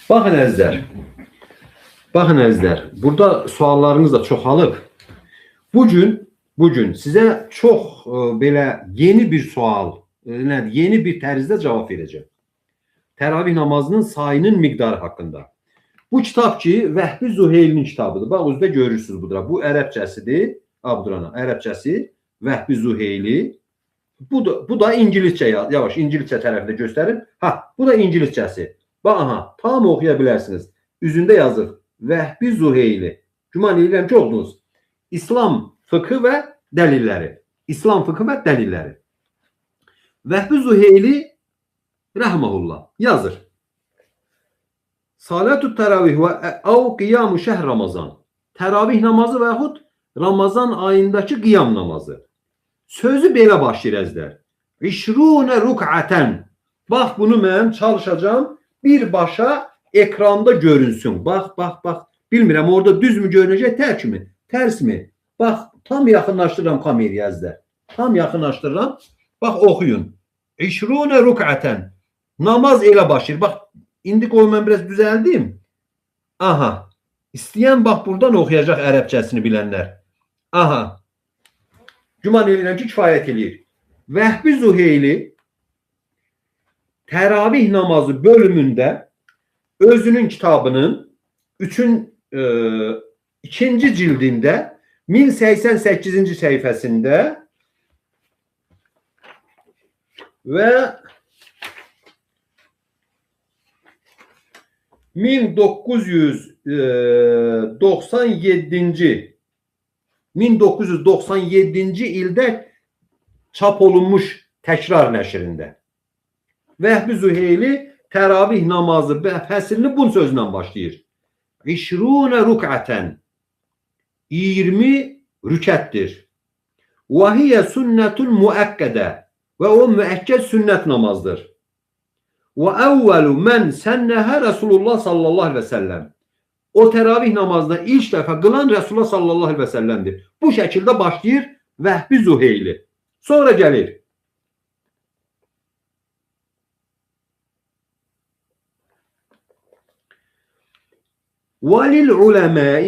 Baxın əzizlər. Baxın əzizlər. Burada suallarınız da çoxalıb. Bugün sizə çox belə yeni bir sual, yeni bir tərzdə cavab verəcəm. Təravih namazının sayının miqdarı haqqında. Bu kitab ki, Vəhbi Zuheylinin kitabıdır. Bax, özdə görürsünüz budura. Bu ərəbcəsidir. Abdurrahman, ərəbcəsi Vəhbi Zuheyli. Bu da İngiliscə, yavaş İngiliscə tərəfində göstərir. Bu da İngiliscəsi. Bax, tam oxuya bilərsiniz. Üzündə yazır Vəhbi Zuheyli. Güman edirəm ki, oxudunuz. İslam fıkhı və dəlilləri. İslam fıkhı və dəlilləri. Vəhbi Zuheyli rəhməhullah yazır. Salatü təravih və əv qiyamu şəhr Ramazan. Təravih namazı və yaxud Ramazan ayındakı qiyam namazı. Sözü belə başlayır əzizlər. 20 rük'ətən. Bax, bunu mən çalışacağım birbaşa ekranda görünsün. Bax. Bilmirəm, orada düz mü görünəcək, tərk mi? Tərs mi? Bax, tam yaxınlaşdırıram kameraya əzizlər. Tam yaxınlaşdırıram. Bax, oxuyun. 20 rük'ətən. Namaz elə başlayır. Bax, indi qoy mən biraz düzəldim. İstəyən bax, buradan oxuyacaq ərəbcəsini bilənlər. Güman edirəm ki, kifayət eləyir. Vəhbi Zuheyli təravih namazı bölümündə özünün kitabının 2-ci cildində 1088-ci səhifəsində və 1997-ci ildə çap olunmuş təkrar nəşrində. Vəhbi Zuheyli təravih namazı fəslini bunun sözündən başlayır. 20 rük'ətən. 20 rükətdir. Və hiyə sünnətun müəkkədə. Və o müəkkəd sünnət namazdır. Və əvvəlu mən sənnəhə Resulullah sallallahu aleyhi və səlləm. O təravih namazını ilk dəfə qılan Resulullah sallallahu aleyhi və səlləmdir. Bu şəkildə başlayır Vəhbi Zuheyli. Sonra gəlir. وَلِلْ عُلَمَاءِ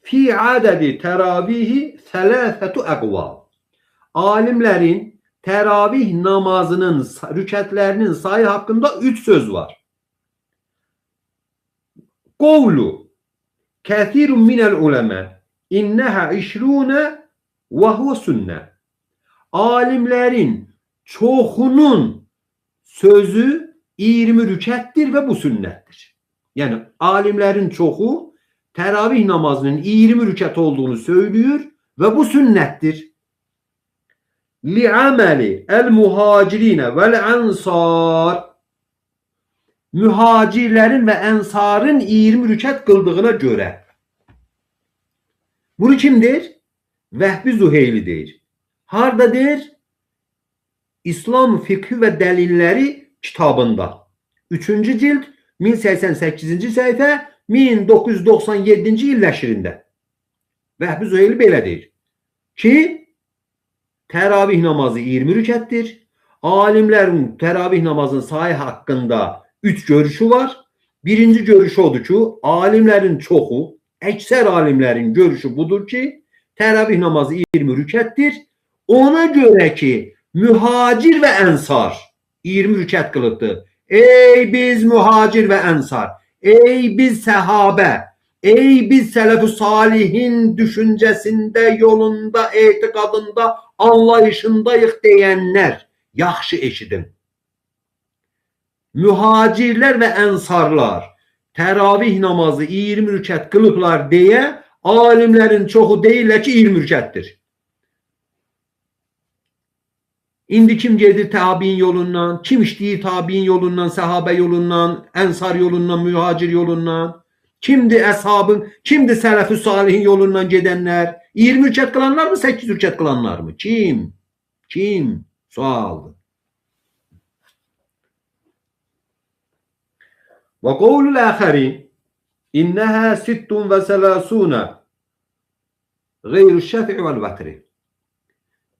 فِي عَدَدِ تَرَابِهِ ثَلَاثَةُ əqval. Alimlərin təravih namazının rükətlərinin sayı haqqında 3 söz var. Qovlu kəthirun minəl uləmə innəhə 20 və huvə sünnə. Alimlərin çoxunun sözü 20 rükətdir və bu sünnətdir. Yəni, alimlərin çoxu təravih namazının 20 rükət olduğunu söylüyor və bu sünnətdir. Li'ameli el-muhacirinə vəl-ənsar. Mühacirlərin və ənsarın 20 rükət qıldığına görə. Bunu kimdir? Vəhbi Zuheyli deyir. Harda deyir? İslam fikhi və dəlilləri kitabında. 3-cü cild 1088-ci səhifə 1997-ci il nəşrində. Vəhbi Zuheyli belə deyir ki, təravih namazı 20 rükətdir. Alimlərin təravih namazının sayı haqqında 3 görüşü var. Birinci görüşü odur ki, alimlərin çoxu, əksər alimlərin görüşü budur ki, təravih namazı 20 rükətdir. Ona görə ki, mühacir və ənsar 20 rükət qılıbdır. Ey biz mühacir və ənsar, ey biz səhabə, ey biz sələf-ü salihin düşüncəsində, yolunda, etiqadında, anlayışındayıq deyənlər, yaxşı eşidin. Mühacirlər və ənsarlar təravih namazı 20 rükət qılıblar deyə alimlərin çoxu deyirlər ki 20 rükətdir. İndi kim gedir tabiin yolundan, kim işləyir tabiin yolundan, səhabə yolundan, ənsar yolundan, mühacir yolundan, kimdir əshabın, kimdir sələf-ü salihin yolundan gedənlər, 20 rükət qılanlar mı, 8 rükət qılanlar mı? Kim? Sualdır. Və qovlul əxərin innəhə sittun və sələsunə qeyr-ü şəfi'i vəl-vətri.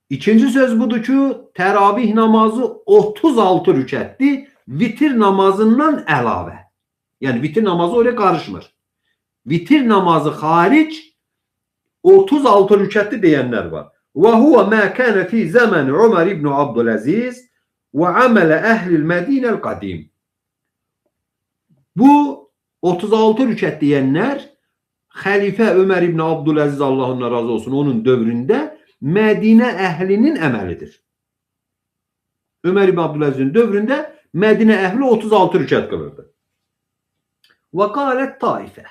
İkinci söz budur ki, təravih namazı 36 rükətdir, vitir namazından əlavə. Yani vitir namazı oraya karışmır. Vitir namazı hariç 36 rükatli diyenler var. Ve huve ma kana fi zaman Ömer ibn Abdülaziz ve amele ehlil Medine'l kadim. Bu 36 rükat diyenler Halife Ömer ibn Abdülaziz Allah ondan razı olsun onun dövründe Medine ehlinin emelidir. Ömer ibn Abdülaziz'in dövründe Medine ehli 36 rükat kılırdı. Ve kâlet taife.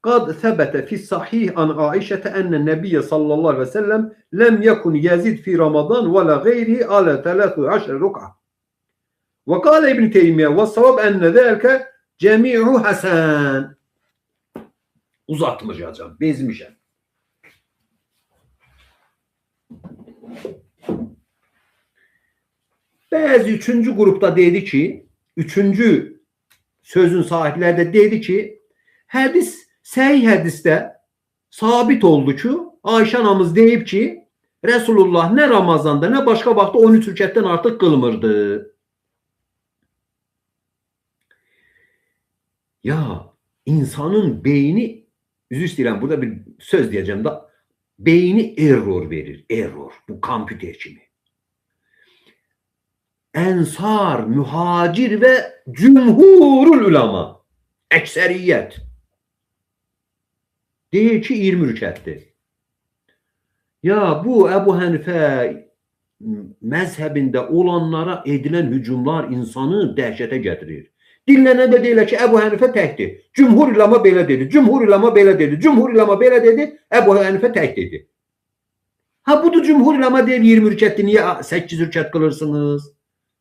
قد ثبت في الصحيح عن عائشة أن النبي صلى الله عليه وسلم لم يكن يزيد في رمضان ولا غيره على 13 ركعة. وقال ابن تيمية والصواب أن ذلك جميع حسن. Uzatmayacağım, bezmişim. Bazı üçüncü grupta dedi ki, üçüncü sözün sahipleri de dedi ki, sahih hadiste sabit oldu ki, Ayşe anamız deyip ki, Resulullah ne Ramazan'da ne başka vakti 13 rükâtten artık kılmırdı. Ya insanın beyni, üzü istəyirəm burada bir söz diyeceğim da, beyni error verir. Error. Bu kompüter kimi. Ensar, mühacir ve cumhurul ulema. Ekseriyet. Deyir ki 20 rükətdir. Ya bu Ebu Hanife mezhebinde olanlara edilen hücumlar insanı dehşete getirir. Dinlenen de deyirlər ki, Ebu Hanife təkdir. Cumhur ulema belə dedi. Cumhur ulema belə dedi. Cumhur ulema belə dedi. Ebu Hanife tək dedi. Ha budur cumhur ulema deyir 20 rükətdir. Niye 8 rükət kılırsınız?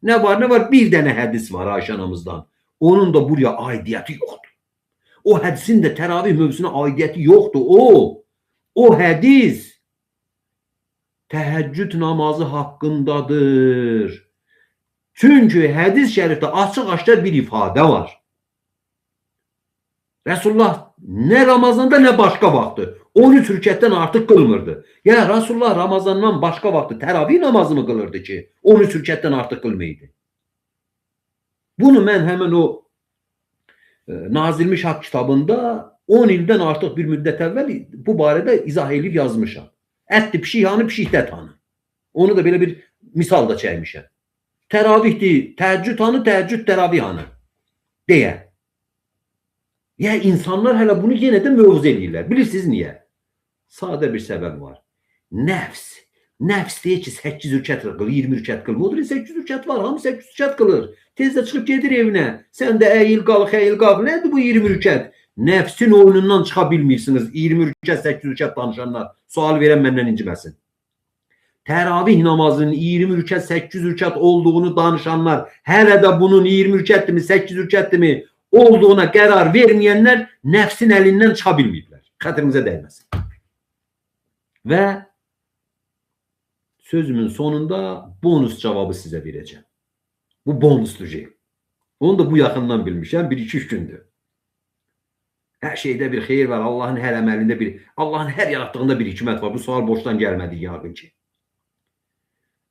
Ne var ne var? Bir tane hadis var Ayşe anamızdan. Onun da buraya aidiyeti yoktur. O hadisin de teravih mövzusuna aidiyeti yoktu. O hadis teheccüd namazı hakkındadır. Çünkü hadis-i şerifte açık bir ifade var. Resulullah ne Ramazan'da ne başka vakti 13 rükətten artık kılmırdı. Ya Resulullah Ramazan'dan başka vakti teravih namazı mı kılırdı ki 13 rükətten artık kılmaydı? Bunu ben hemen o Nazilmiş Hak kitabında 10 ilden artık bir müddet evvel bu barədə izah edib yazmışam. Ətli pişik hanı, pişikdə tanı. Onu da belə bir misal da çəkmişəm. Təravihdir, təheccüd hanı, təheccüd təravih hanı deyə. Ya insanlar hələ bunu yenə də mövzu edirlər. Bilirsiniz niyə? Sadə bir səbəb var. Nəfs. Nəfs deyir ki 8 rükət qıl, 20 rükət qıl. Odur 8 rükət var, hamı 8 rükət qılır. Tezdə çıxıb gedir evinə. Sən də əyil qalx, əyil qalx. Nədir bu 20 rükət? Nəfsin oyunundan çıxa bilmirsiniz. 20 rükət, 8 rükət danışanlar. Sual verən məndən inciməsin. Təravih namazının 20 rükət, 8 rükət olduğunu danışanlar, hələ də bunun 20 rükətdir mi, 8 rükətdir mi olduğuna qərar verməyənlər nəfsin əlindən çıxa bilməyiblər. Xətrinizə dəyməsin. Və sözümün sonunda bonus cavabı sizə verəcəm. Bu bonusdur şey. Onu da bu yaxından bilmişəm. 1-2-3 gündür. Hər şeydə bir xeyir var. Allahın hər əməlində Allahın hər yaratdığında bir hikmət var. Bu sual boşdan gəlmədi yəqin ki.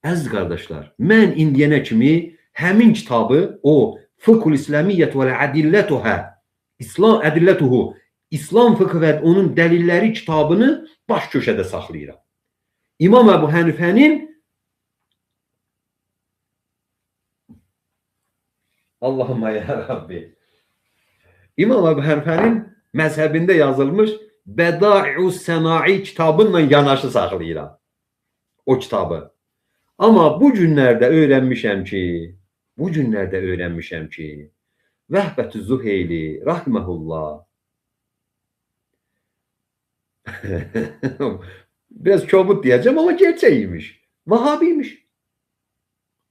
Əziz qardaşlar, mən indiyənə kimi həmin kitabı, o Fıkhul İslamiyyət və Ədillətuhə, İslam fıkhı və onun dəlilləri kitabını baş köşədə saxlayıram. İmam Əbu Hənifənin Allahümə ya Rabbi. İmam Əbu Hənifənin məzhəbində yazılmış Bədai'us Sənai kitabınla yanaşı saxlayıram. O kitabı. Ama bu günlerde öğrenmişəm ki, Vəhbət-ü Zuheyli rahmehullah biraz kobud diyeceğim ama gerçeğiymiş. Vahabiymiş.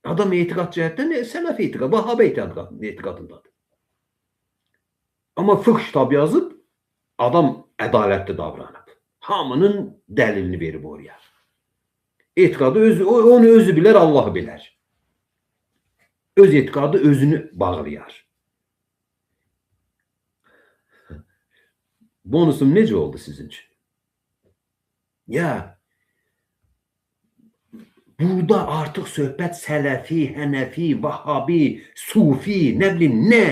Adam etiqad cəhətdən Sələfi etiqad, Vahabə etiqadındadır. Ama fıkh kitabı yazıb adam ədalətli davranıb. Hamının dəlilini verib oraya. Etiqadı onu özü bilər, Allah bilər. Öz etiqadı özünü bağlayar. Bonusum necə oldu sizin üçün? Ya burada artıq söhbət Sələfi, Hənəfi, Vahabi, Sufi, nə bilim nə?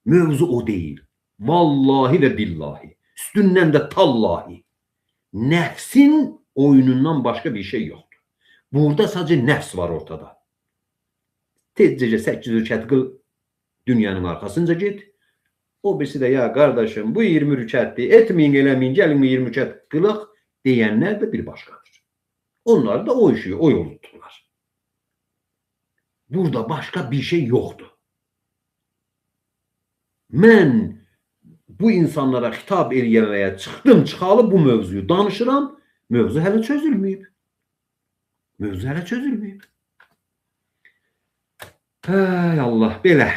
Mövzu o değil. Vallahi ve billahi. Üstündən də tallahi. Nəfsin oyunundan başqa bir şey yoktur. Burada sadece nəfs var ortada. Tezcə 8 rükət qıl, dünyanın arkasınca git. O birisi de ya kardeşim bu 20 rükətdir, etmeyin eləmeyin, gəlin 20 rükət qılaq deyənlər də bir başqadır. Onlar da o işi, o yolu tuturlar. Burada başka bir şey yoktur. Mən bu insanlara xitab eləməyə çıxalı bu mövzuyu danışıram. Mövzu hələ çözülməyib. Mövzu hələ çözülməyib. Hey Allah, belə.